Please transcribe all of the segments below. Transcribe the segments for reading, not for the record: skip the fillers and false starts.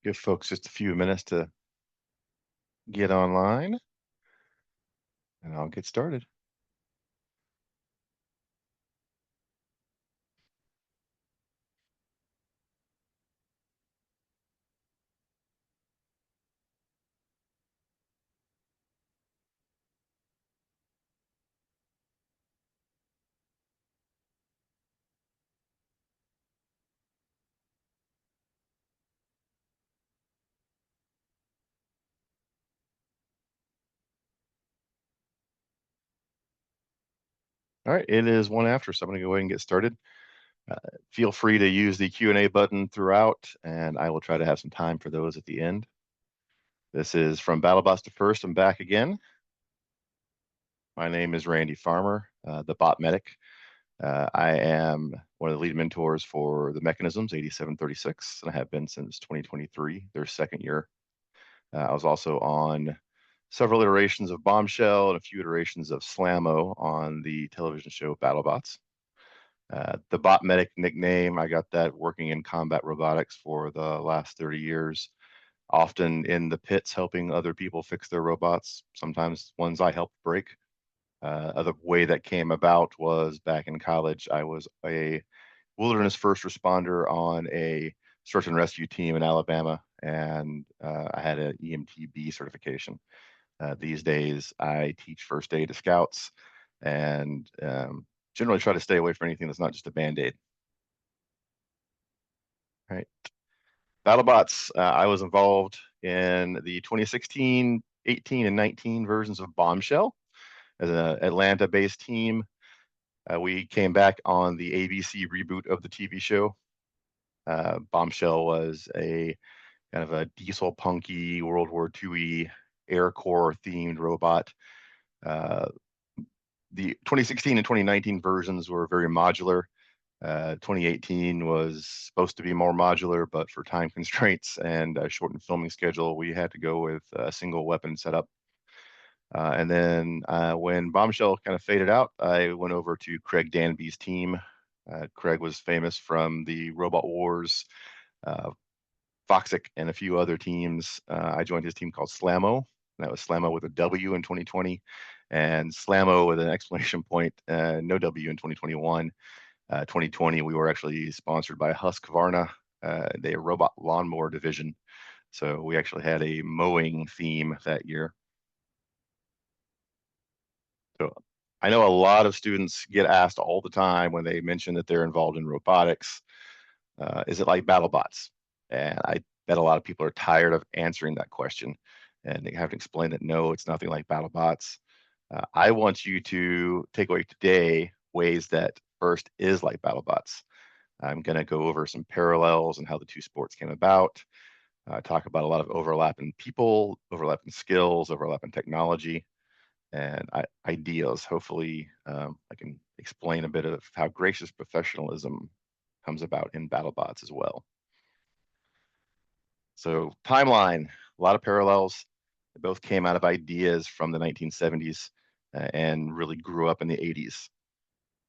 Give folks just a few minutes to get online, and I'll get started. All right, it is 1 after, so I'm going to go ahead and get started. Feel free to use the Q&A button throughout, and I will try to have some time for those at the end. This is from BattleBots to FIRST. I'm back again. My name is Randy Farmer, the Botmedic. I am one of the lead mentors for the Mechanisms 8736, and I have been since 2023, their second year. I was also on several iterations of Bombshell and a few iterations of Slammo on the television show BattleBots. The Botmedic nickname, I got that working in combat robotics for the last 30 years, often in the pits helping other people fix their robots, sometimes ones I helped break. Other way that came about was back in college, I was a wilderness first responder on a search and rescue team in Alabama, and I had an EMTB certification. These days, I teach first aid to scouts and generally try to stay away from anything that's not just a Band-Aid. All right. BattleBots, I was involved in the 2016, 18, and 19 versions of Bombshell as an Atlanta-based team. We came back on the ABC reboot of the TV show. Bombshell was a kind of a diesel punky World War II-y Air Corps themed robot. The 2016 and 2019 versions were very modular. 2018 was supposed to be more modular, but for time constraints and a shortened filming schedule, we had to go with a single weapon setup. And then when Bombshell kind of faded out, I went over to Craig Danby's team. Craig was famous from the Robot Wars, Foxic, and a few other teams. I joined his team called Slammo. That was Slammo with a W in 2020, and Slammo with an exclamation point, no W in 2021. 2020, we were actually sponsored by Husqvarna, the robot lawnmower division. So we actually had a mowing theme that year. So I know a lot of students get asked all the time when they mention that they're involved in robotics, is it like BattleBots? And I bet a lot of people are tired of answering that question, and they have to explain that no, it's nothing like BattleBots. I want you to take away today ways that FIRST is like BattleBots. I'm going to go over some parallels and how the two sports came about. Talk about a lot of overlap in people, overlap in skills, overlap in technology, and ideas. Hopefully, I can explain a bit of how gracious professionalism comes about in BattleBots as well. So timeline, a lot of parallels. They both came out of ideas from the 1970s and really grew up in the 80s.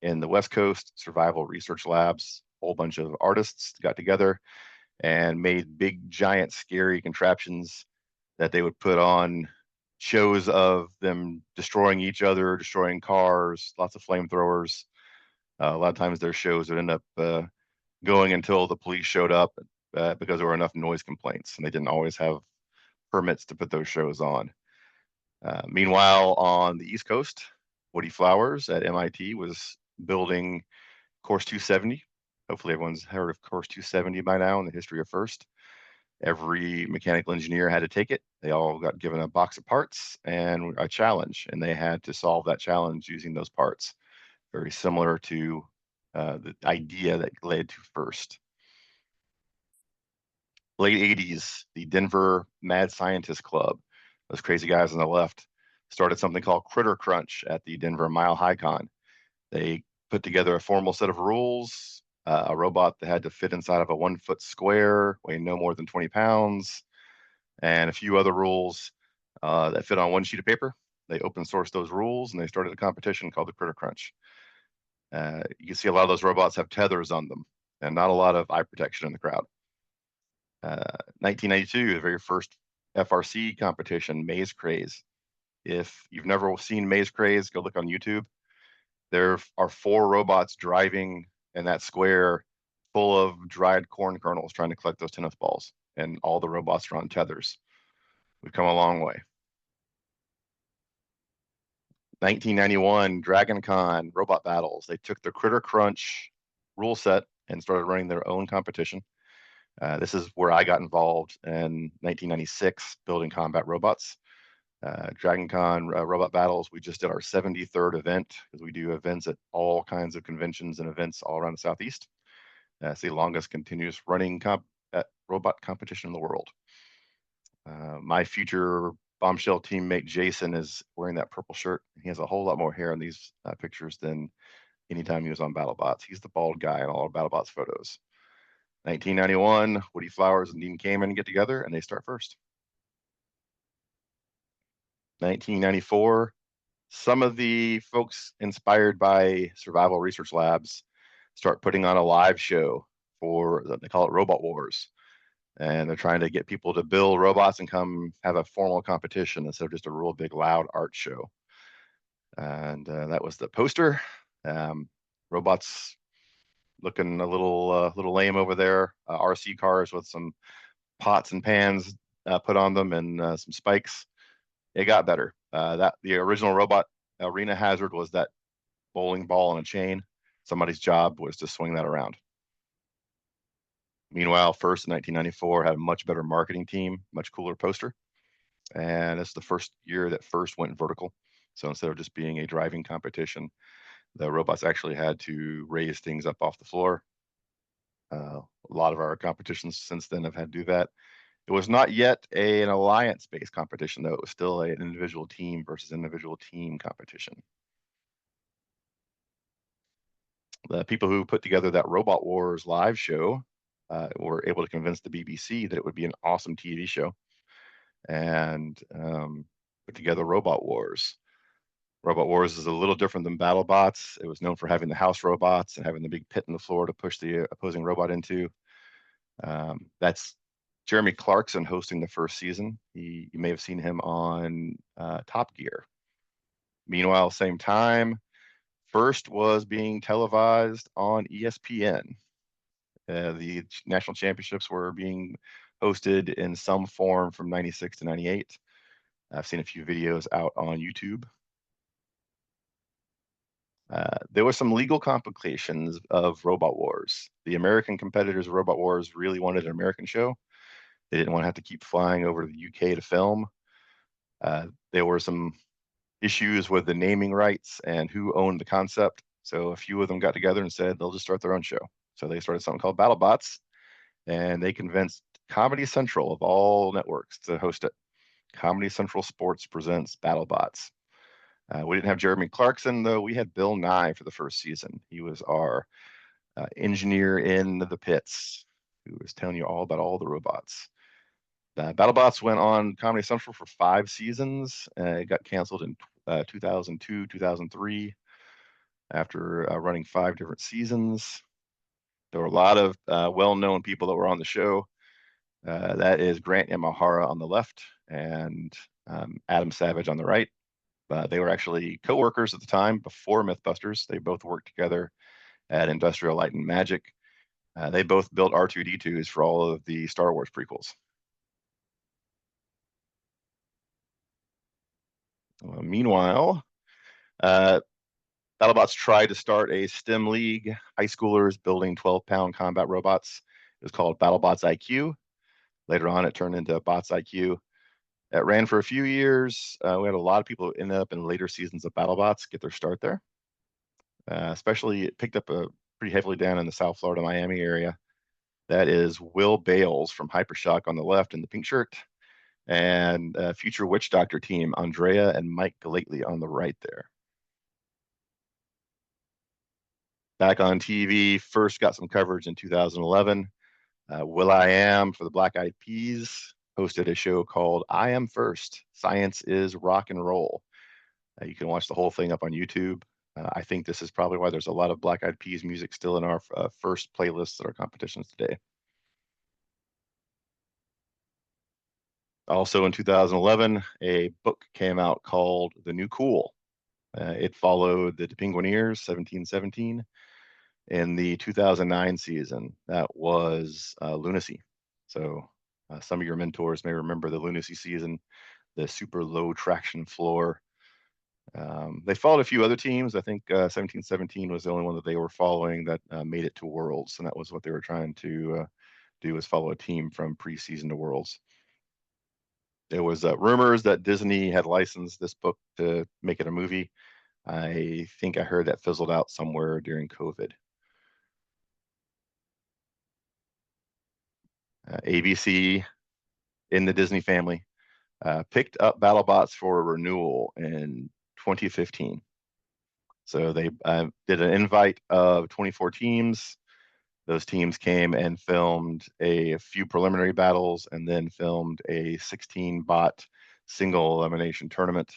In the West Coast, survival research labs, a whole bunch of artists got together and made big, giant, scary contraptions that they would put on shows of them destroying each other, destroying cars, lots of flamethrowers. A lot of times their shows would end up going until the police showed up because there were enough noise complaints, and they didn't always have permits to put those shows on. Meanwhile, on the East Coast, Woody Flowers at MIT was building Course 270. Hopefully everyone's heard of Course 270 by now in the history of FIRST. Every mechanical engineer had to take it. They all got given a box of parts and a challenge, and they had to solve that challenge using those parts. Very similar to the idea that led to FIRST. Late 80s, the Denver Mad Scientist Club, those crazy guys on the left, started something called Critter Crunch at the Denver Mile High Con. They put together a formal set of rules, a robot that had to fit inside of a 1-foot square, weighing no more than 20 pounds, and a few other rules that fit on one sheet of paper. They open sourced those rules, and they started a competition called the Critter Crunch. You can see a lot of those robots have tethers on them, and not a lot of eye protection in the crowd. 1992, the very first FRC competition, Maze Craze. If you've never seen Maze Craze, go look on YouTube. There are 4 robots driving in that square full of dried corn kernels trying to collect those tennis balls, and all the robots are on tethers. We've come a long way. 1991, Dragon Con Robot Battles. They took the Critter Crunch rule set and started running their own competition. This is where I got involved in 1996, building combat robots. Dragon Con Robot Battles, we just did our 73rd event, because we do events at all kinds of conventions and events all around the Southeast. It's the longest continuous running robot competition in the world. My future bombshell teammate Jason is wearing that purple shirt. He has a whole lot more hair in these pictures than anytime he was on BattleBots. He's the bald guy in all of BattleBots photos. 1991, Woody Flowers and Dean Kamen get together and they start first. 1994, some of the folks inspired by Survival Research Labs start putting on a live show for, they call it Robot Wars. And they're trying to get people to build robots and come have a formal competition instead of just a real big loud art show. And that was the poster. Robots looking a little lame over there. RC cars with some pots and pans put on them and some spikes. It got better. The original robot arena hazard was that bowling ball on a chain. Somebody's job was to swing that around. Meanwhile, FIRST in 1994 had a much better marketing team, much cooler poster. And it's the first year that FIRST went vertical. So instead of just being a driving competition, the robots actually had to raise things up off the floor. A lot of our competitions since then have had to do that. It was not yet an alliance-based competition, though. It was still an individual team versus individual team competition. The people who put together that Robot Wars live show were able to convince the BBC that it would be an awesome TV show, and put together Robot Wars. Robot Wars is a little different than BattleBots. It was known for having the house robots and having the big pit in the floor to push the opposing robot into. That's Jeremy Clarkson hosting the first season. You may have seen him on Top Gear. Meanwhile, same time, FIRST was being televised on ESPN. The national championships were being hosted in some form from 96 to 98. I've seen a few videos out on YouTube. There were some legal complications of Robot Wars. The American competitors of Robot Wars really wanted an American show. They didn't want to have to keep flying over to the UK to film. There were some issues with the naming rights and who owned the concept. So a few of them got together and said they'll just start their own show. So they started something called BattleBots, and they convinced Comedy Central of all networks to host it. Comedy Central Sports presents BattleBots. We didn't have Jeremy Clarkson, though. We had Bill Nye for the first season. He was our engineer in the pits, who was telling you all about all the robots. BattleBots went on Comedy Central for 5 seasons. It got canceled in 2002, 2003, after running 5 different seasons. There were a lot of well-known people that were on the show. That is Grant Yamahara on the left and Adam Savage on the right. They were actually co-workers at the time before Mythbusters. They both worked together at Industrial Light and Magic. They both built R2-D2s for all of the Star Wars prequels. Meanwhile, BattleBots tried to start a STEM league, high schoolers building 12-pound combat robots. It was called BattleBots IQ. Later on, it turned into Bots IQ. It ran for a few years. We had a lot of people who ended up in later seasons of BattleBots get their start there. Especially, it picked up pretty heavily down in the South Florida, Miami area. That is Will Bales from Hypershock on the left in the pink shirt, and future Witch Doctor team, Andrea and Mike Galately on the right there. Back on TV, FIRST got some coverage in 2011. will.i.am for the Black Eyed Peas hosted a show called I Am First, Science is Rock and Roll. You can watch the whole thing up on YouTube. I think this is probably why there's a lot of Black Eyed Peas music still in our FIRST playlists at our competitions today. Also in 2011, a book came out called The New Cool. It followed the Penguineers 1717 in the 2009 season. That was Lunacy. So some of your mentors may remember the Lunacy season, the super low traction floor. They followed a few other teams. I think 1717 was the only one that they were following that made it to Worlds, and that was what they were trying to do, was follow a team from preseason to Worlds. There was rumors that Disney had licensed this book to make it a movie. I think I heard that fizzled out somewhere during COVID. ABC in the Disney family picked up BattleBots for a renewal in 2015. So they did an invite of 24 teams. Those teams came and filmed a few preliminary battles and then filmed a 16 bot single elimination tournament.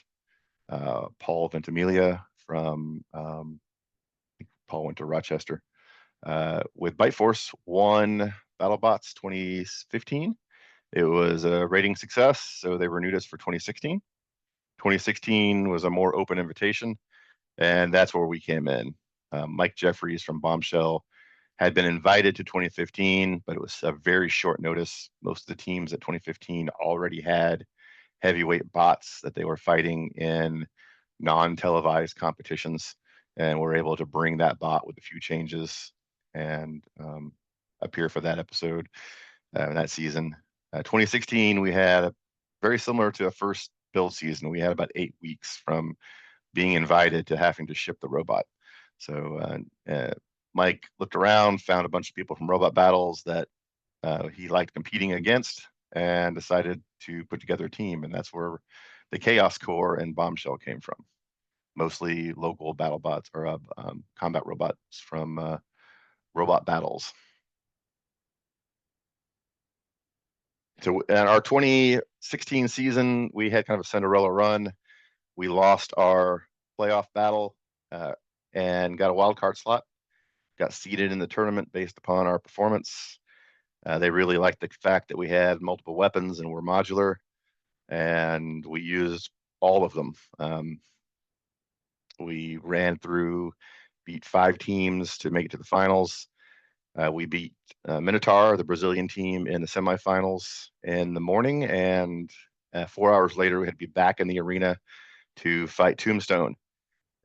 Paul Ventimiglia from Paul went to Rochester with Byte Force won BattleBots 2015. It was a rating success, so they renewed us for 2016. 2016 was a more open invitation, and that's where we came in. Mike Jeffries from Bombshell had been invited to 2015, but it was a very short notice. Most of the teams at 2015 already had heavyweight bots that they were fighting in non-televised competitions, and were able to bring that bot with a few changes and appear for that episode, that season. 2016, we had very similar to a first build season. We had about 8 weeks from being invited to having to ship the robot. So Mike looked around, found a bunch of people from Robot Battles that he liked competing against, and decided to put together a team. And that's where the Chaos Core and Bombshell came from. Mostly local BattleBots or combat robots from Robot Battles. So in our 2016 season, we had kind of a Cinderella run. We lost our playoff battle and got a wild card slot. Got seeded in the tournament based upon our performance. They really liked the fact that we had multiple weapons and were modular, and we used all of them. We ran through, beat 5 teams to make it to the finals. We beat Minotaur, the Brazilian team, in the semifinals in the morning, and 4 hours later, we had to be back in the arena to fight Tombstone.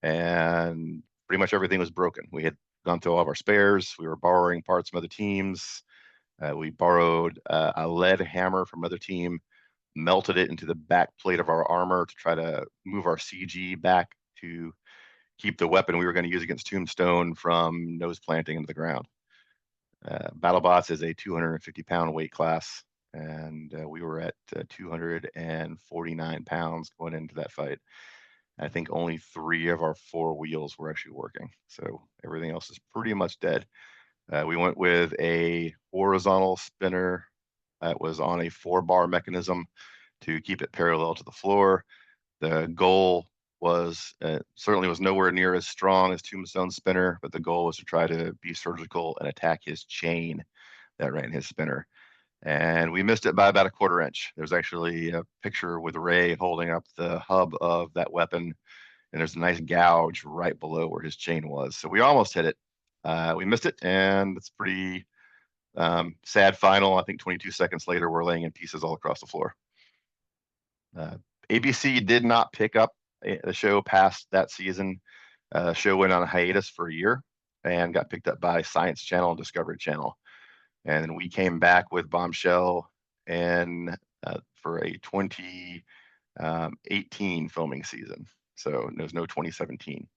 And pretty much everything was broken. We had gone through all of our spares. We were borrowing parts from other teams. We borrowed a lead hammer from another team, melted it into the back plate of our armor to try to move our CG back to keep the weapon we were going to use against Tombstone from nose planting into the ground. BattleBots is a 250-pound weight class, and we were at 249 pounds going into that fight. I think only 3 of our 4 wheels were actually working, so everything else is pretty much dead. We went with a horizontal spinner that was on a 4-bar mechanism to keep it parallel to the floor. The goal was certainly was nowhere near as strong as Tombstone's spinner, but the goal was to try to be surgical and attack his chain that ran his spinner. And we missed it by about a 1/4 inch. There's actually a picture with Ray holding up the hub of that weapon, and there's a nice gouge right below where his chain was. So we almost hit it. We missed it, and it's pretty sad final. I think 22 seconds later, we're laying in pieces all across the floor. ABC did not pick up the show past that season. The show went on a hiatus for a year and got picked up by Science Channel and Discovery Channel. And then we came back with Bombshell and for a 2018 filming season. So there's no 2017.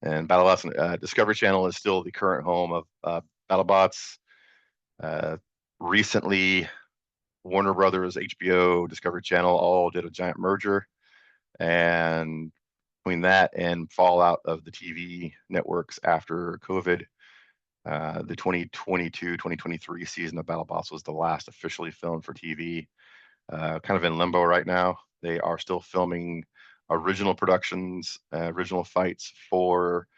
And BattleBots Discovery Channel is still the current home of BattleBots. Recently, Warner Brothers, HBO, Discovery Channel all did a giant merger. And between that and fallout of the TV networks after COVID, the 2022-2023 season of BattleBots was the last officially filmed for TV. Kind of in limbo right now. They are still filming original productions, original fights for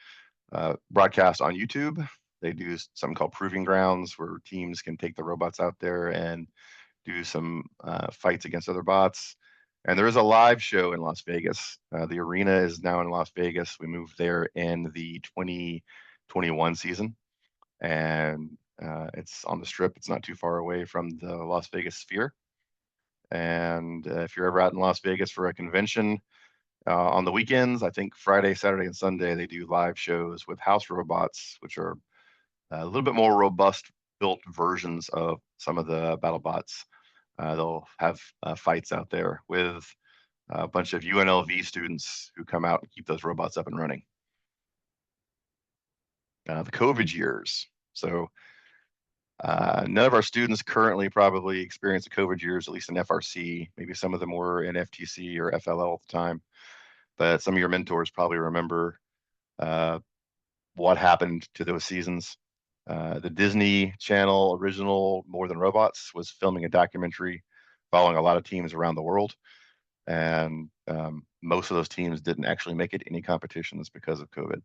broadcast on YouTube. They do something called Proving Grounds, where teams can take the robots out there and do some fights against other bots. And there is a live show in Las Vegas. The arena is now in Las Vegas. We moved there in the 2021 season, and it's on the Strip. It's not too far away from the Las Vegas Sphere. And if you're ever out in Las Vegas for a convention on the weekends, I think Friday, Saturday, and Sunday, they do live shows with house robots, which are a little bit more robust built versions of some of the BattleBots. They'll have fights out there with a bunch of UNLV students who come out and keep those robots up and running. The COVID years. So none of our students currently probably experience the COVID years, at least in FRC. Maybe some of them were in FTC or FLL at the time. But some of your mentors probably remember what happened to those seasons. The Disney Channel original More Than Robots was filming a documentary following a lot of teams around the world. And most of those teams didn't actually make it any competitions because of COVID.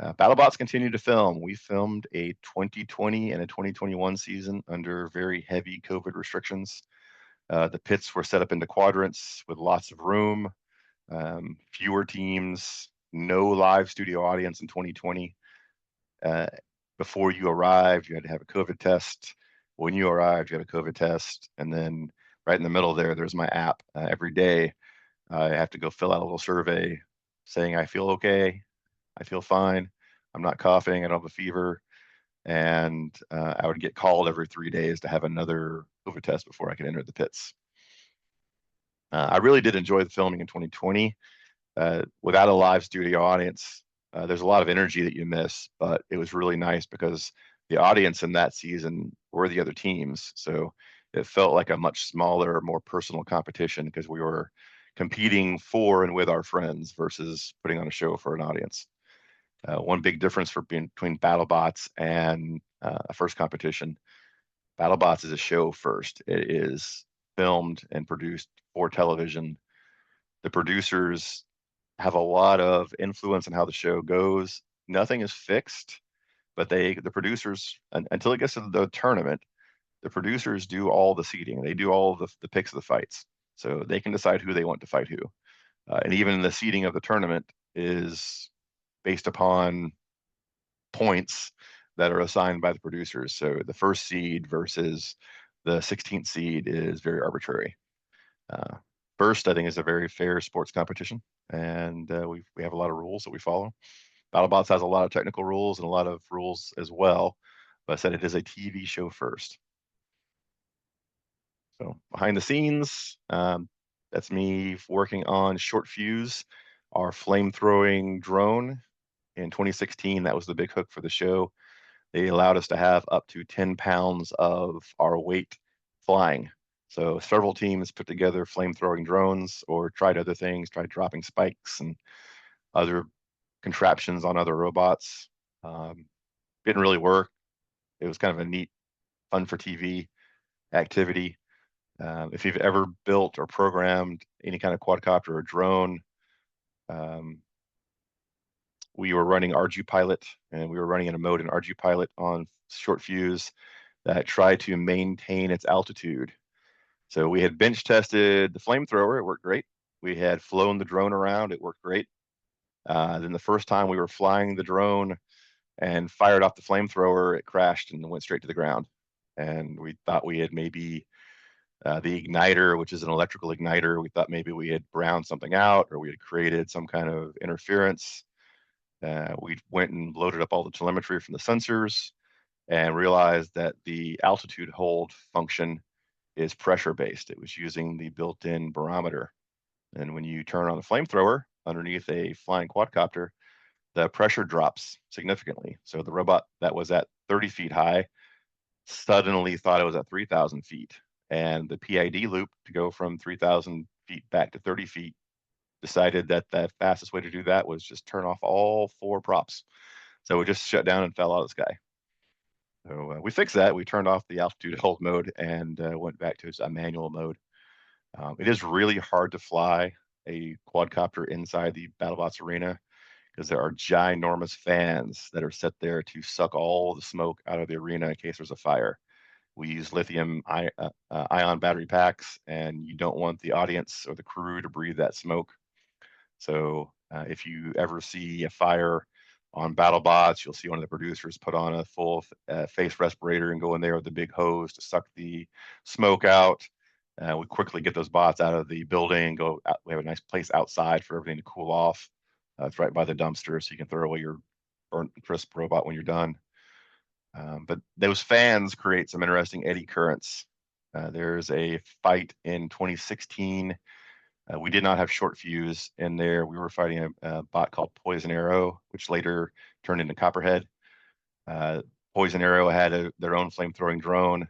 BattleBots continued to film. We filmed a 2020 and a 2021 season under very heavy COVID restrictions. The pits were set up into quadrants with lots of room, fewer teams, no live studio audience in 2020. Before you arrived, you had to have a COVID test. When you arrived, you had a COVID test. And then right in the middle there's my app. Every day, I have to go fill out a little survey saying, I feel okay, I feel fine, I'm not coughing, I don't have a fever. And I would get called every 3 days to have another COVID test before I could enter the pits. I really did enjoy the filming in 2020. Without a live studio audience, there's a lot of energy that you miss, but it was really nice because the audience in that season were the other teams. So it felt like a much smaller, more personal competition because we were competing for and with our friends versus putting on a show for an audience. One big difference between BattleBots and a FIRST competition, BattleBots is a show first. It is filmed and produced for television. The producers have a lot of influence on how the show goes. Nothing is fixed, but the producers, until it gets to the tournament, the producers do all the seeding. They do all the picks of the fights. So they can decide who they want to fight who. And even the seeding of the tournament is based upon points that are assigned by the producers. So the first seed versus the 16th seed is very arbitrary. FIRST, I think, is a very fair sports competition, and we have a lot of rules that we follow. BattleBots has a lot of technical rules and a lot of rules as well, but I said it is a TV show first. So behind the scenes, that's me working on Short Fuse, our flame-throwing drone. In 2016, that was the big hook for the show. They allowed us to have up to 10 pounds of our weight flying. So several teams put together flame-throwing drones or tried other things, tried dropping spikes and other contraptions on other robots. Didn't really work. It was kind of a neat, fun for TV activity. If you've ever built or programmed any kind of quadcopter or drone, we were running ArduPilot, and we were running in a mode in ArduPilot on Short Fuse that tried to maintain its altitude. So we had bench tested the flamethrower, it worked great. We had flown the drone around, it worked great. Then the first time we were flying the drone and fired off the flamethrower, it crashed and went straight to the ground. And we thought we had maybe the igniter, which is an electrical igniter, we thought maybe we had browned something out or we had created some kind of interference. We went and loaded up all the telemetry from the sensors and realized that the altitude hold function is pressure based. It was using the built-in barometer. And when you turn on the flamethrower underneath a flying quadcopter, the pressure drops significantly. So the robot that was at 30 feet high suddenly thought it was at 3,000 feet. And the PID loop to go from 3,000 feet back to 30 feet decided that the fastest way to do that was just turn off all 4 props. So it just shut down and fell out of the sky. So we fixed that. We turned off the altitude hold mode and went back to a manual mode. It is really hard to fly a quadcopter inside the BattleBots arena because there are ginormous fans that are set there to suck all the smoke out of the arena in case there's a fire. We use lithium ion battery packs, and you don't want the audience or the crew to breathe that smoke. So if you ever see a fire on BattleBots, you'll see one of the producers put on a full face respirator and go in there with the big hose to suck the smoke out. We quickly get those bots out of the building and go out. We have a nice place outside for everything to cool off. It's right by the dumpster, so you can throw away your burnt crisp robot when you're done. But those fans create some interesting eddy currents. There's a fight in 2016. We did not have short fuse in there. We were fighting a bot called Poison Arrow, which later turned into Copperhead. Poison Arrow had their own flame-throwing drone.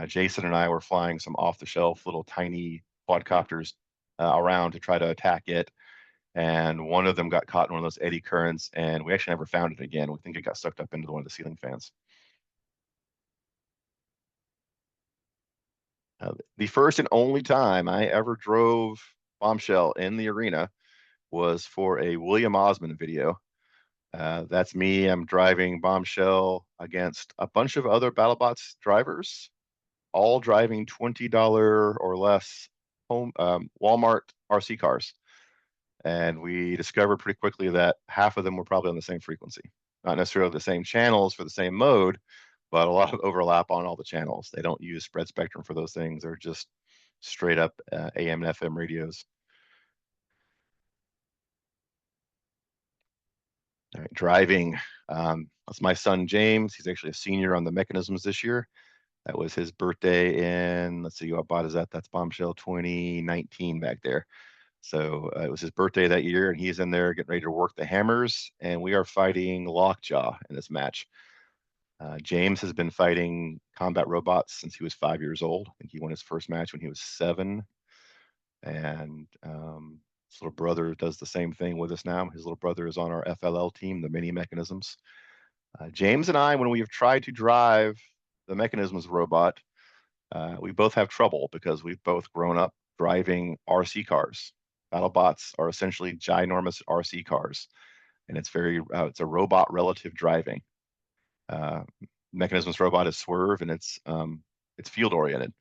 Jason and I were flying some off-the-shelf little tiny quadcopters around to try to attack it. And one of them got caught in one of those eddy currents, and we actually never found it again. We think it got sucked up into one of the ceiling fans. The first and only time I ever drove Bombshell in the arena was for a William Osmond video. That's me. I'm driving Bombshell against a bunch of other BattleBots drivers, all driving $20 or less home Walmart RC cars. And we discovered pretty quickly that half of them were probably on the same frequency, not necessarily the same channels for the same mode, but a lot of overlap on all the channels. They don't use spread spectrum for those things. They're just straight up AM and FM radios. All right, driving. That's my son, James. He's actually a senior on the mechanisms this year. That was his birthday in, let's see, what bot is that? That's Bombshell 2019 back there. So it was his birthday that year, and he's in there getting ready to work the hammers, and we are fighting Lockjaw in this match. James has been fighting combat robots since he was 5 years old. I think he won his first match when he was 7. And his little brother does the same thing with us now. His little brother is on our FLL team, the mini mechanisms. James and I, when we have tried to drive the mechanisms robot, we both have trouble because we've both grown up driving RC cars. BattleBots are essentially ginormous RC cars, and it's a robot relative driving. Mechanisms robot is swerve, and it's field oriented,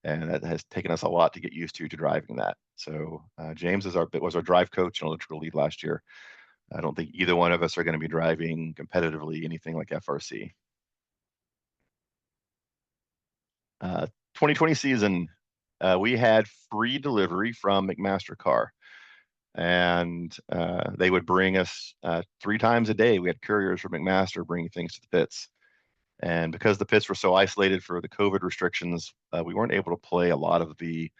and that has taken us a lot to get used to driving that. So James was our drive coach and electrical lead last year. I don't think either one of us are going to be driving competitively anything like FRC. 2020 season, we had free delivery from McMaster-Carr, and they would bring us 3 times a day. We had couriers from McMaster bringing things to the pits. And because the pits were so isolated for the COVID restrictions, we weren't able to play a lot of the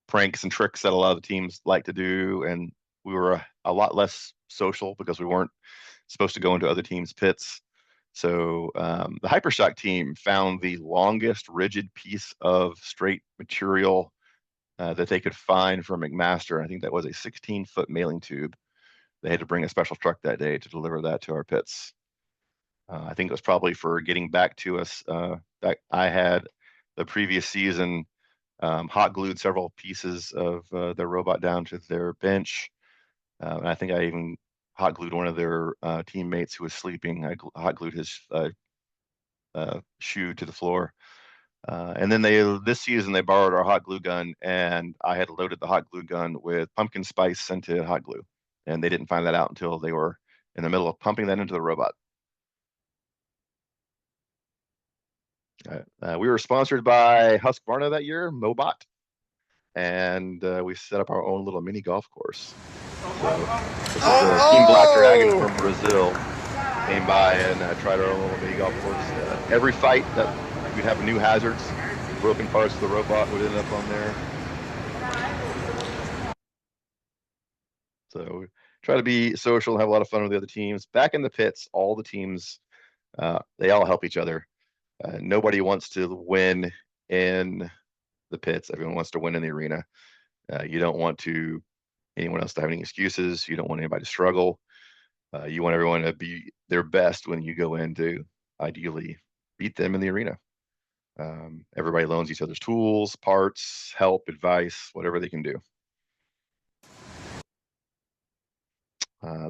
pranks and tricks that a lot of the teams like to do. And we were a lot less social because we weren't supposed to go into other teams' pits. So the Hypershock team found the longest rigid piece of straight material that they could find from McMaster. I think that was a 16-foot mailing tube. They had to bring a special truck that day to deliver that to our pits. I think it was probably for getting back to us. That I had the previous season hot glued several pieces of their robot down to their bench. And I think I even hot glued one of their teammates who was sleeping. I hot glued his shoe to the floor. And then this season they borrowed our hot glue gun, and I had loaded the hot glue gun with pumpkin spice scented hot glue. And they didn't find that out until they were in the middle of pumping that into the robot. We were sponsored by Husqvarna that year, Mobot, and we set up our own little mini golf course. So this is the Team Black Dragon from Brazil came by and tried our own little mini golf course. Every fight that we'd have new hazards, broken parts of the robot would end up on there. So try to be social and have a lot of fun with the other teams. Back in the pits, all the teams, they all help each other. Nobody wants to win in the pits. Everyone wants to win in the arena. You don't want anyone else to have any excuses. You don't want anybody to struggle. You want everyone to be their best when you go in to ideally beat them in the arena. Everybody loans each other's tools, parts, help, advice, whatever they can do.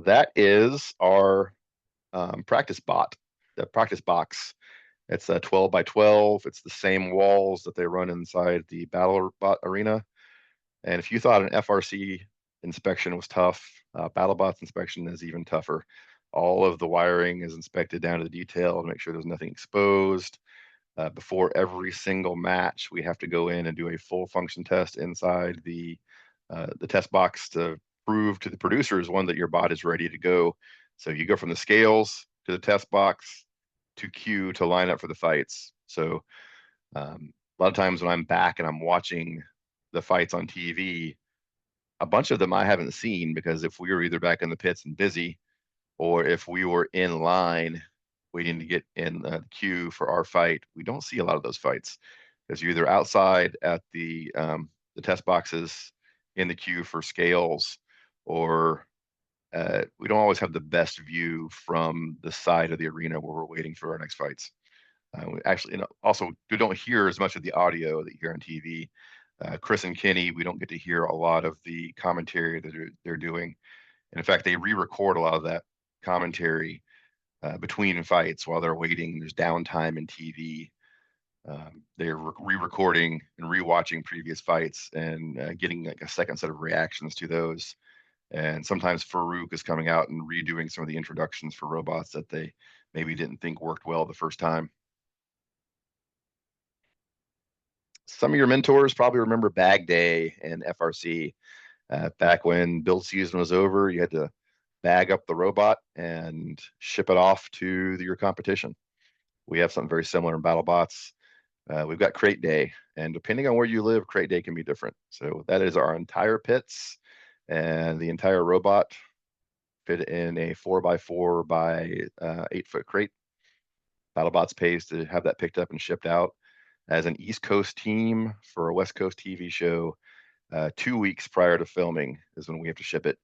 That is our practice bot, the practice box. It's a 12 by 12. It's the same walls that they run inside the BattleBot arena. And if you thought an FRC inspection was tough, BattleBots inspection is even tougher. All of the wiring is inspected down to the detail to make sure there's nothing exposed. Before every single match, we have to go in and do a full function test inside the test box to prove to the producers, one, that your bot is ready to go. So you go from the scales to the test box to queue to line up for the fights. So a lot of times when I'm back and I'm watching the fights on TV, a bunch of them I haven't seen because if we were either back in the pits and busy, or if we were in line waiting to get in the queue for our fight, we don't see a lot of those fights because you're either outside at the test boxes in the queue for scales, or we don't always have the best view from the side of the arena where we're waiting for our next fights. We actually, also, we don't hear as much of the audio that you hear on TV. Chris and Kenny, we don't get to hear a lot of the commentary that they're doing. And in fact, they re-record a lot of that commentary between fights while they're waiting. There's downtime in TV. They're re-recording and re-watching previous fights and getting like a second set of reactions to those. And sometimes Farouk is coming out and redoing some of the introductions for robots that they maybe didn't think worked well the first time. Some of your mentors probably remember Bag Day and FRC. Back when build season was over, you had to bag up the robot and ship it off to your competition. We have something very similar in BattleBots. We've got Crate Day, and depending on where you live, Crate Day can be different. So that is our entire pits and the entire robot fit in a 4x4 by 8-foot crate. BattleBots pays to have that picked up and shipped out. As an East Coast team for a West Coast TV show, 2 weeks prior to filming is when we have to ship it.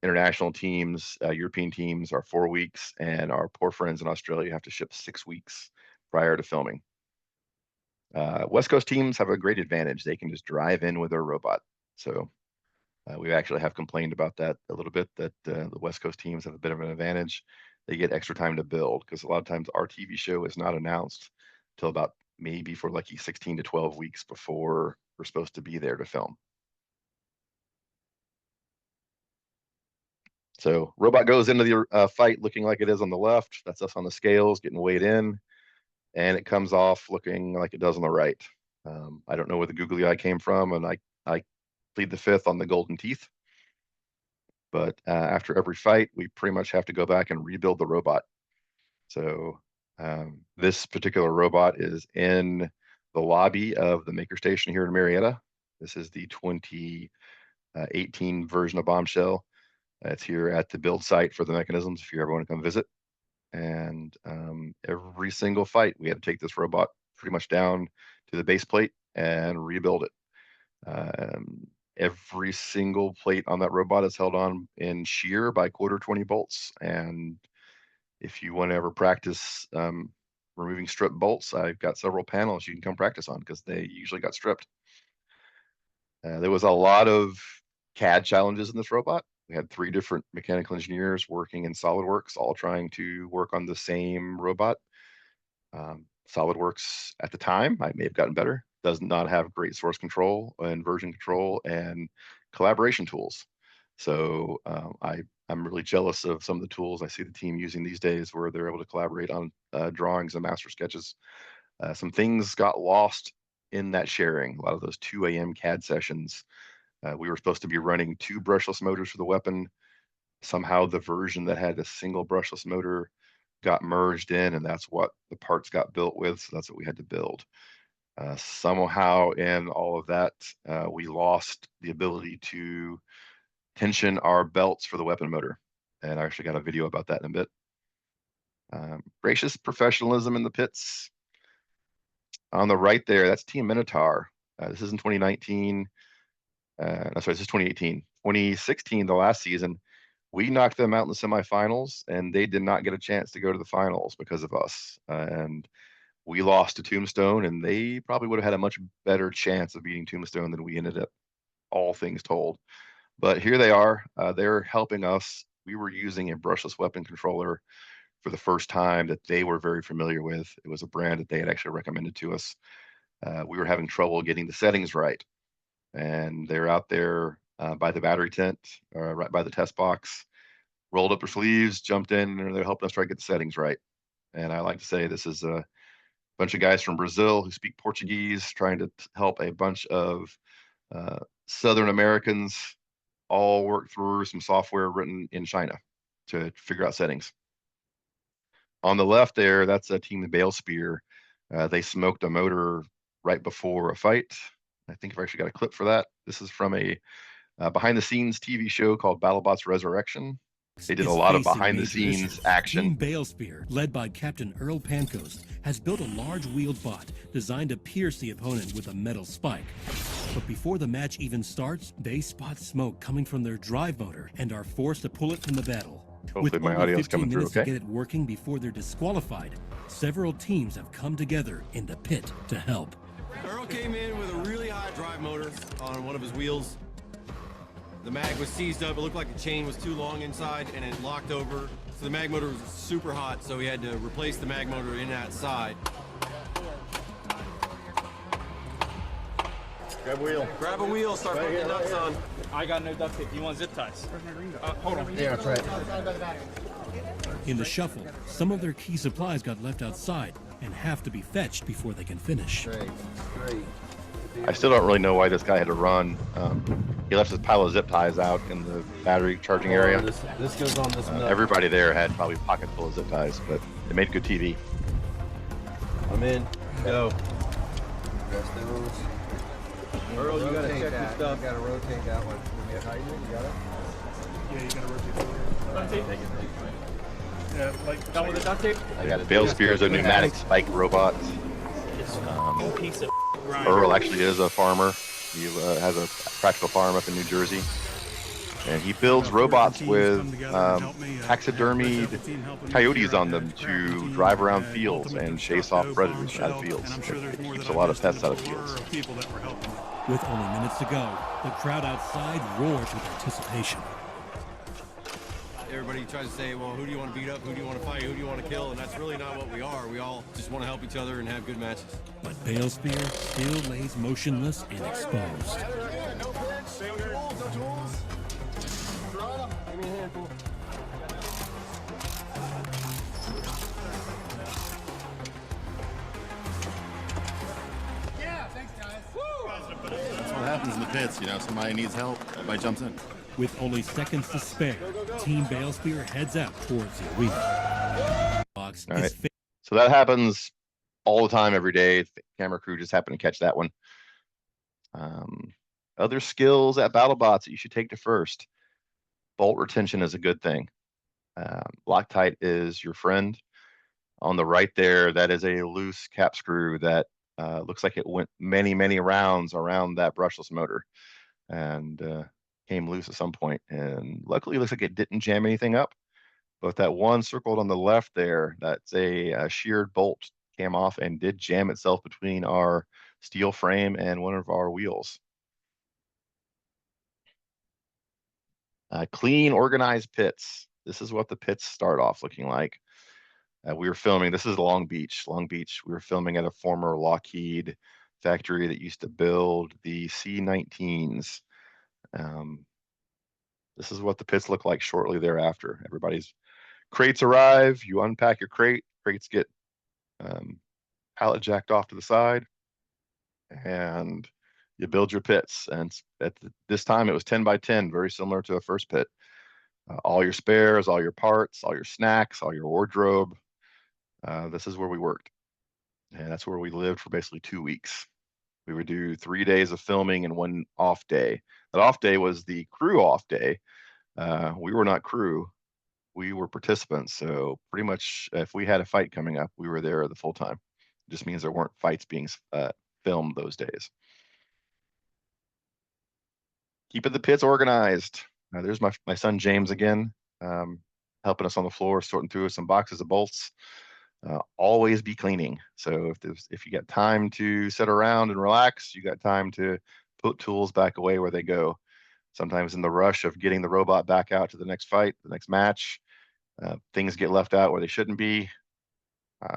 International teams, European teams are 4 weeks, and our poor friends in Australia have to ship 6 weeks prior to filming. West Coast teams have a great advantage. They can just drive in with their robot. So we actually have complained about that a little bit, that the West Coast teams have a bit of an advantage. They get extra time to build because a lot of times our TV show is not announced till about maybe for lucky 16 to 12 weeks before we're supposed to be there to film. So robot goes into the fight looking like it is on the left. That's us on the scales getting weighed in, and it comes off looking like it does on the right. I don't know where the googly eye came from, and I plead the fifth on the golden teeth. But after every fight, we pretty much have to go back and rebuild the robot. So this particular robot is in the lobby of the maker station here in Marietta. This is the 2018 version of Bombshell. It's here at the build site for the mechanisms if you ever want to come visit. And every single fight, we had to take this robot pretty much down to the base plate and rebuild it. Every single plate on that robot is held on in shear by 1/4 bolts. And if you want to ever practice removing strip bolts, I've got several panels you can come practice on because they usually got stripped. There was a lot of CAD challenges in this robot. We had 3 different mechanical engineers working in SolidWorks, all trying to work on the same robot. SolidWorks at the time, I may have gotten better, does not have great source control and version control and collaboration tools. So I'm really jealous of some of the tools I see the team using these days where they're able to collaborate on drawings and master sketches. Some things got lost in that sharing. A lot of those 2 a.m. CAD sessions. We were supposed to be running 2 brushless motors for the weapon. Somehow the version that had a single brushless motor got merged in, and that's what the parts got built with. So that's what we had to build. Somehow in all of that, we lost the ability to tension our belts for the weapon motor. And I actually got a video about that in a bit. Gracious Professionalism in the pits. On the right there, that's Team Minotaur. This is in 2019. No, sorry, this is 2018. 2016, the last season, we knocked them out in the semifinals, and they did not get a chance to go to the finals because of us. And we lost to Tombstone, and they probably would have had a much better chance of beating Tombstone than we ended up, all things told. But here they are. They're helping us. We were using a brushless weapon controller for the first time that they were very familiar with. It was a brand that they had actually recommended to us. We were having trouble getting the settings right, and they're out there by the battery tent, right by the test box, rolled up their sleeves, jumped in, and they're helping us try to get the settings right. And I like to say this is a bunch of guys from Brazil who speak Portuguese trying to help a bunch of Southern Americans all work through some software written in China to figure out settings. On the left there, that's a team, the Bale Spear. They smoked a motor right before a fight. I think I've actually got a clip for that. This is from a behind the scenes TV show called BattleBots Resurrection. They did a lot of behind the scenes action. Team BattleSpear, led by Captain Earl Pancoast, has built a large wheeled bot designed to pierce the opponent with a metal spike. But before the match even starts, they spot smoke coming from their drive motor and are forced to pull it from the battle. Hopefully my audio is coming through okay. To get it working before they're disqualified, several teams have come together in the pit to help. Earl came in with a really high drive motor on one of his wheels. The mag was seized up. It looked like the chain was too long inside, and it locked over. So the mag motor was super hot, so we had to replace the mag motor in that side. Grab a wheel. Grab a wheel, start putting the nuts on. I got no duct tape. You want zip ties? Hold on. Yeah, that's right. In the shuffle, some of their key supplies got left outside and have to be fetched before they can finish. Great. I still don't really know why this guy had to run. He left his pile of zip ties out in the battery charging area. This goes on this nut. Everybody there had probably a pocket full of zip ties, but it made good TV. I'm in. Go. Earl, you gotta check this stuff. You gotta rotate that one. You got it? Yeah, you gotta rotate it. Yeah, like done with the duct tape? I got Bale Spears, a pneumatic spike robot. Piece of Earl actually is a farmer. He has a practical farm up in New Jersey. And he builds robots with taxidermied coyotes on them to drive around fields and chase off predators out of fields. It keeps a lot of pests out of fields. With only minutes to go, the crowd outside roars with anticipation. Everybody tries to say, well, who do you want to beat up? Who do you want to fight? Who do you want to kill? And that's really not what we are. We all just want to help each other and have good matches. But Bale Spear still lays motionless and exposed. That's what happens in the pits, you know, somebody needs help, everybody jumps in. With only seconds to spare, Team Bale Spear heads out towards the arena. All right. So that happens all the time, every day. The camera crew just happened to catch that one. Other skills at BattleBots that you should take to first. Bolt retention is a good thing. Loctite is your friend. On the right there, that is a loose cap screw that looks like it went many, many rounds around that brushless motor and came loose at some point. And luckily, it looks like it didn't jam anything up. But that one circled on the left there, that's a sheared bolt, came off and did jam itself between our steel frame and one of our wheels. Clean, organized pits. This is what the pits start off looking like. We were filming, this is Long Beach. We were filming at a former Lockheed factory that used to build the C-19s. This is what the pits look like shortly thereafter. Everybody's crates arrive, you unpack your crate, crates get pallet jacked off to the side, and you build your pits. And at this time it was 10 by 10, very similar to a first pit. All your spares, all your parts, all your snacks, all your wardrobe. This is where we worked. And that's where we lived for basically 2 weeks. We would do 3 days of filming and 1 off day. That off day was the crew off day. We were not crew, we were participants. So pretty much if we had a fight coming up, we were there the full time. It just means there weren't fights being filmed those days. Keeping the pits organized. There's my son James again, helping us on the floor, sorting through some boxes of bolts. Always be cleaning. So if you got time to sit around and relax, you got time to put tools back away where they go. Sometimes in the rush of getting the robot back out to the next fight, the next match, Things get left out where they shouldn't be.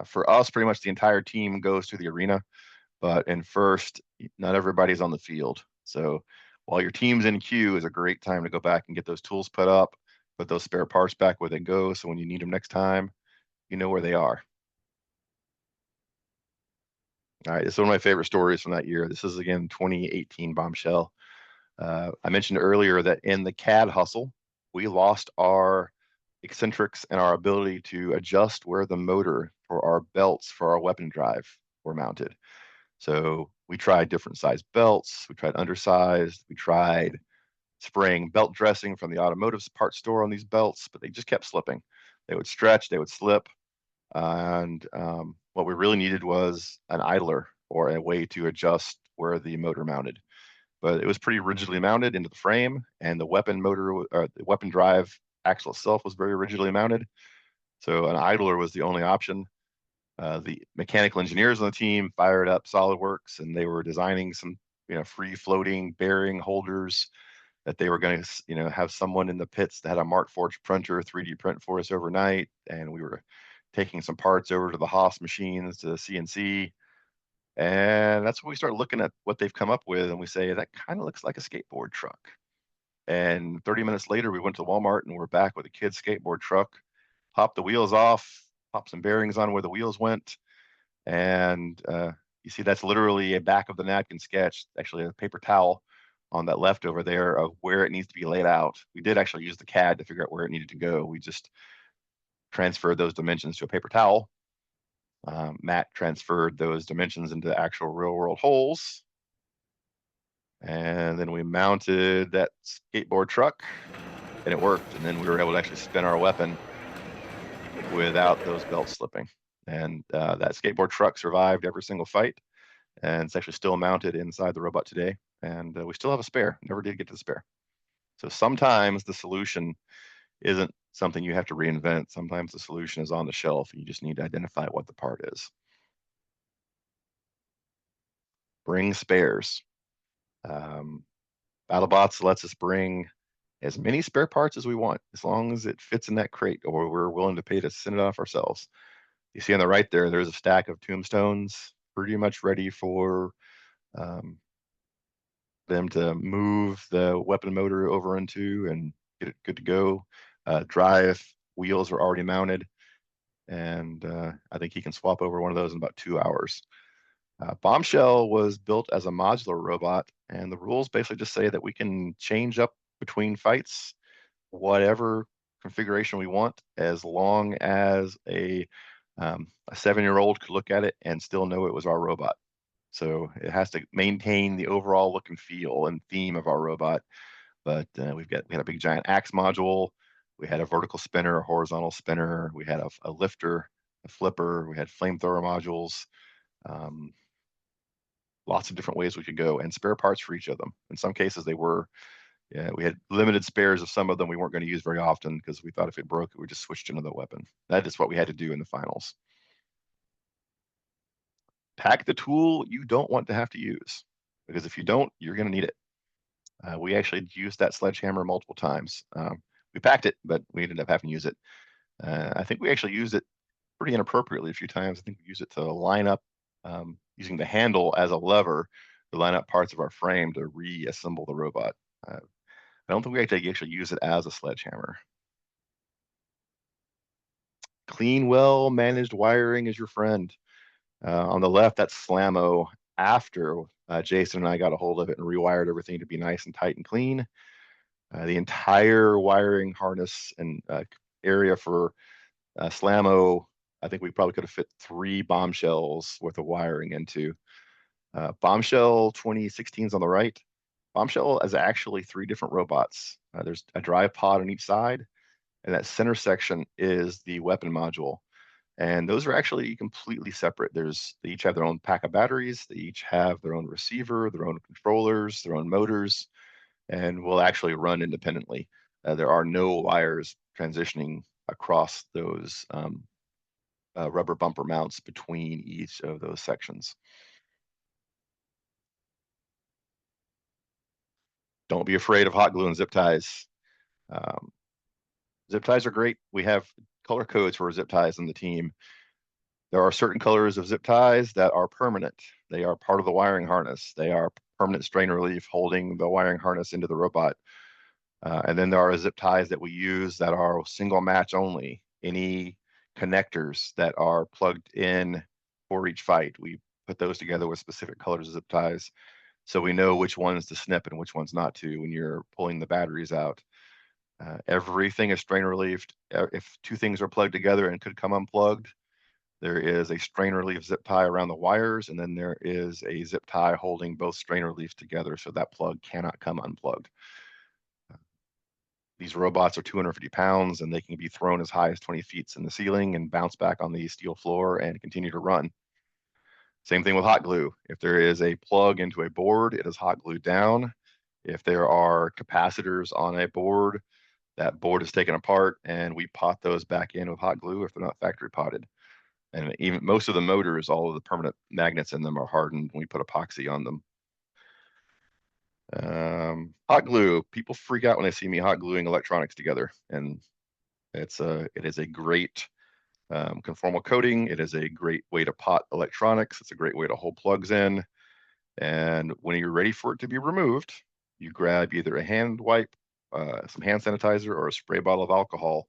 For us, pretty much the entire team goes to the arena, but in first, not everybody's on the field. So while your team's in queue is a great time to go back and get those tools put up, put those spare parts back where they go. So when you need them next time, you know where they are. All right, it's one of my favorite stories from that year. This is again 2018 bombshell. I mentioned earlier that in the CAD hustle, we lost our eccentrics and our ability to adjust where the motor for our belts for our weapon drive were mounted. So we tried different size belts, we tried undersized, we tried spraying belt dressing from the automotive parts store on these belts, but they just kept slipping. They would stretch, they would slip. And what we really needed was an idler or a way to adjust where the motor mounted. But it was pretty rigidly mounted into the frame, and the weapon motor or the weapon drive axle itself was very rigidly mounted. So an idler was the only option. The mechanical engineers on the team fired up SolidWorks, and they were designing some, free floating bearing holders that they were going to, have someone in the pits that had a Markforged printer 3D print for us overnight, and we were taking some parts over to the Haas machines to CNC. And that's when we start looking at what they've come up with, and we say, that kind of looks like a skateboard truck. And 30 minutes later, we went to Walmart and we're back with a kid's skateboard truck, popped the wheels off, popped some bearings on where the wheels went. And you see that's literally a back of the napkin sketch, actually a paper towel on that left over there of where it needs to be laid out. We did actually use the CAD to figure out where it needed to go. We just transferred those dimensions to a paper towel. Matt transferred those dimensions into actual real world holes. And then we mounted that skateboard truck and it worked. And then we were able to actually spin our weapon without those belts slipping. And that skateboard truck survived every single fight. And it's actually still mounted inside the robot today. And we still have a spare, never did get to the spare. So sometimes the solution isn't something you have to reinvent. Sometimes the solution is on the shelf. You just need to identify what the part is. Bring spares. BattleBots lets us bring as many spare parts as we want, as long as it fits in that crate or we're willing to pay to send it off ourselves. You see on the right there, there's a stack of tombstones pretty much ready for them to move the weapon motor over into and get it good to go. Drive wheels are already mounted, and I think he can swap over one of those in about 2 hours. Bombshell was built as a modular robot, and the rules basically just say that we can change up between fights whatever configuration we want, as long as a 7-year-old could look at it and still know it was our robot. So it has to maintain the overall look and feel and theme of our robot. But we had a big giant axe module. We had a vertical spinner, a horizontal spinner. We had a lifter, a flipper. We had flamethrower modules. Lots of different ways we could go, and spare parts for each of them. In some cases, we had limited spares of some of them we weren't going to use very often because we thought if it broke, we just switched another weapon. That is what we had to do in the finals. Pack the tool you don't want to have to use, because if you don't, you're going to need it. We actually used that sledgehammer multiple times. We packed it, but we ended up having to use it. I think we actually used it pretty inappropriately a few times. I think we used it to line up, using the handle as a lever to line up parts of our frame to reassemble the robot. I don't think we actually use it as a sledgehammer. Clean, well-managed wiring is your friend. On the left, that's Slammo after Jason and I got a hold of it and rewired everything to be nice and tight and clean. The entire wiring harness and area for Slammo, I think we probably could have fit 3 bombshells worth of wiring into. Bombshell 2016 is on the right. Bombshell is actually 3 different robots. There's a drive pod on each side, and that center section is the weapon module. And those are actually completely separate. They each have their own pack of batteries. They each have their own receiver, their own controllers, their own motors, and will actually run independently. There are no wires transitioning across those rubber bumper mounts between each of those sections. Don't be afraid of hot glue and zip ties. Zip ties are great. We have color codes for zip ties in the team. There are certain colors of zip ties that are permanent. They are part of the wiring harness. They are permanent strain relief holding the wiring harness into the robot. And then there are zip ties that we use that are single match only. Any connectors that are plugged in for each fight, we put those together with specific colors of zip ties, so we know which ones to snip and which ones not to when you're pulling the batteries out. Everything is strain relieved. If two things are plugged together and could come unplugged, there is a strain relief zip tie around the wires, and then there is a zip tie holding both strain reliefs together so that plug cannot come unplugged. These robots are 250 pounds and they can be thrown as high as 20 feet in the ceiling and bounce back on the steel floor and continue to run. Same thing with hot glue. If there is a plug into a board, it is hot glued down. If there are capacitors on a board, that board is taken apart and we pot those back in with hot glue if they're not factory potted. And even most of the motors, all of the permanent magnets in them are hardened when we put epoxy on them. Hot glue. People freak out when they see me hot gluing electronics together, and it is a great conformal coating. It is a great way to pot electronics. It's a great way to hold plugs in. And when you're ready for it to be removed, you grab either a hand wipe, some hand sanitizer, or a spray bottle of alcohol.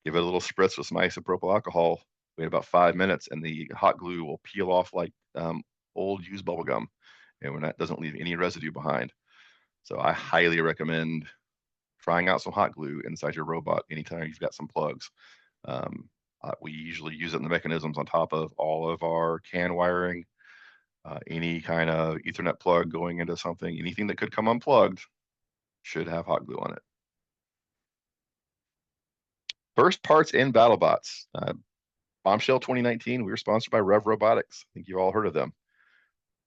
Give it a little spritz with some isopropyl alcohol. Wait about 5 minutes, and the hot glue will peel off like old used bubble gum, and when that doesn't leave any residue behind. So I highly recommend trying out some hot glue inside your robot anytime you've got some plugs. We usually use it in the mechanisms on top of all of our CAN wiring. Any kind of Ethernet plug going into something, anything that could come unplugged should have hot glue on it. First parts in BattleBots. Bombshell 2019, we were sponsored by Rev Robotics. I think you've all heard of them.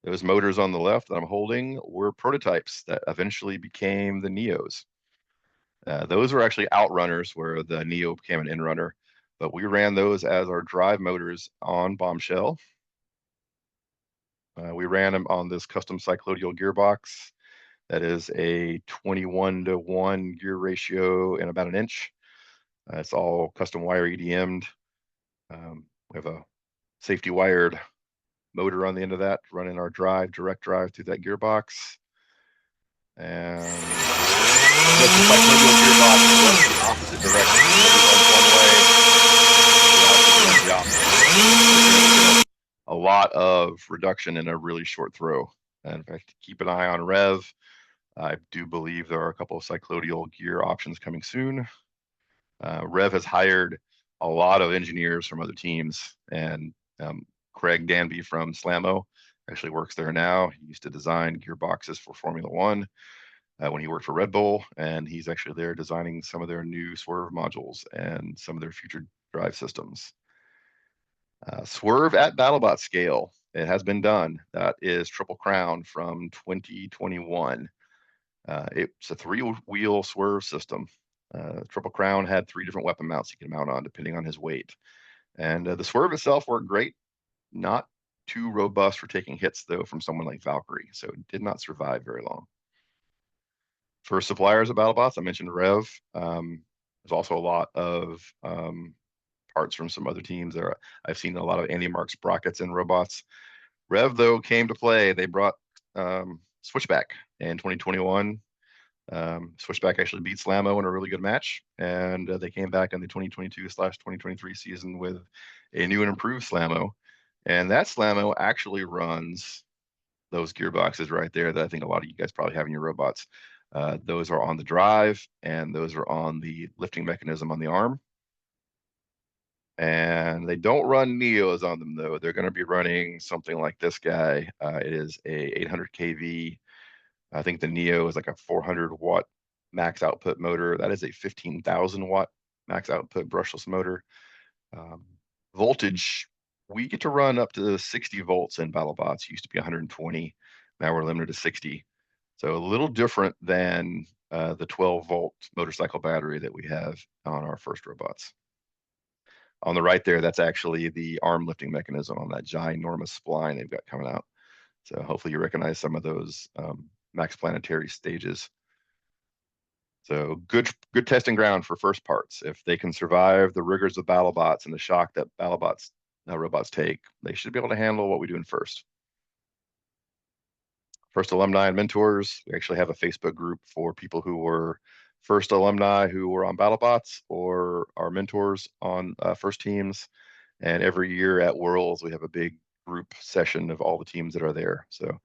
Those motors on the left that I'm holding were prototypes that eventually became the Neos. Those were actually outrunners where the Neo became an in-runner, but we ran those as our drive motors on Bombshell. We ran them on this custom cycloidal gearbox that is a 21-to-1 gear ratio in about an inch. It's all custom wire EDM'd. We have a safety wired motor on the end of that, running our direct drive through that gearbox. And the cycloidal gearbox runs the opposite direction. It runs one way, a lot of reduction in a really short throw. And in fact, keep an eye on Rev. I do believe there are a couple of cycloidal gear options coming soon. Rev has hired a lot of engineers from other teams, and Craig Danby from Slammo actually works there now. He used to design gearboxes for Formula One when he worked for Red Bull, and he's actually there designing some of their new swerve modules and some of their future drive systems. Swerve at BattleBot scale. It has been done. That is Triple Crown from 2021. It's a 3-wheel swerve system. Triple Crown had 3 different weapon mounts you can mount on depending on his weight. And the swerve itself worked great. Not too robust for taking hits, though, from someone like Valkyrie. So it did not survive very long. For suppliers of BattleBots, I mentioned Rev. There's also a lot of parts from some other teams. I've seen a lot of Andy Marks sprockets in robots. Rev, though, came to play. They brought Switchback in 2021. Switchback actually beat Slammo in a really good match, and they came back in the 2022/2023 season with a new and improved Slammo. And that Slammo actually runs those gearboxes right there that I think a lot of you guys probably have in your robots. Those are on the drive, and those are on the lifting mechanism on the arm. And they don't run Neos on them, though. They're going to be running something like this guy. It is a 800 kV. I think the Neo is like a 400 watt max output motor. That is a 15,000 watt max output brushless motor. Voltage, we get to run up to 60 volts in BattleBots. Used to be 120. Now we're limited to 60. So a little different than the 12 volt motorcycle battery that we have on our FIRST robots. On the right there, that's actually the arm lifting mechanism on that ginormous spline they've got coming out. So hopefully you recognize some of those Max Planetary stages. So good testing ground for first parts. If they can survive the rigors of BattleBots and the shock that BattleBots robots take, they should be able to handle what we do in FIRST. FIRST alumni and mentors. We actually have a Facebook group for people who were FIRST alumni who were on BattleBots or our mentors on FIRST teams. And every year at Worlds, we have a big group session of all the teams that are there. So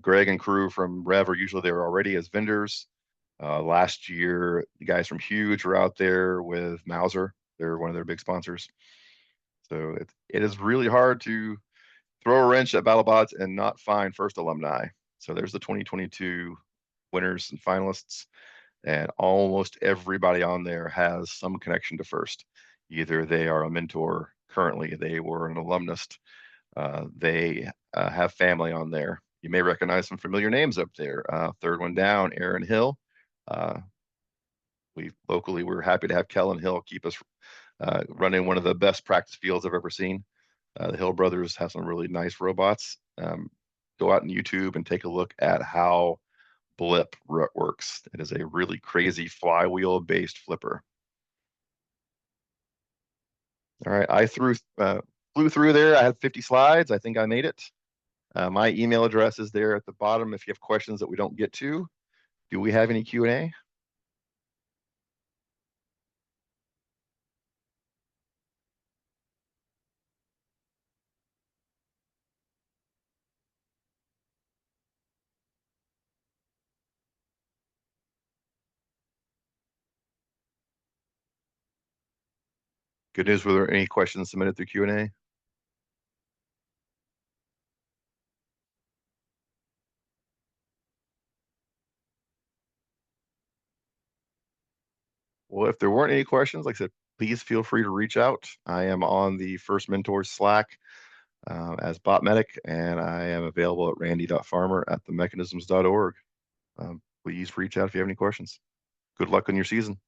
Greg and crew from Rev are usually there already as vendors. Last year, the guys from Huge were out there with Mauser. They're one of their big sponsors. So it is really hard to throw a wrench at BattleBots and not find FIRST alumni. So there's the 2022 winners and finalists, and almost everybody on there has some connection to FIRST. Either they are a mentor currently, they were an alumnus, they have family on there. You may recognize some familiar names up there. Third one down, Aaron Hill. We're happy to have Kellen Hill keep us running one of the best practice fields I've ever seen. The Hill brothers have some really nice robots. Go out on YouTube and take a look at how Blip works. It is a really crazy flywheel-based flipper. All right, I flew through there. I had 50 slides. I think I made it. My email address is there at the bottom if you have questions that we don't get to. Do we have any Q&A? Good news, were there any questions submitted through Q&A? Well, if there weren't any questions, like I said, please feel free to reach out. I am on the FIRST Mentors Slack as Botmedic, and I am available at randy.farmer@themechanisms.org. Please reach out if you have any questions. Good luck on your season.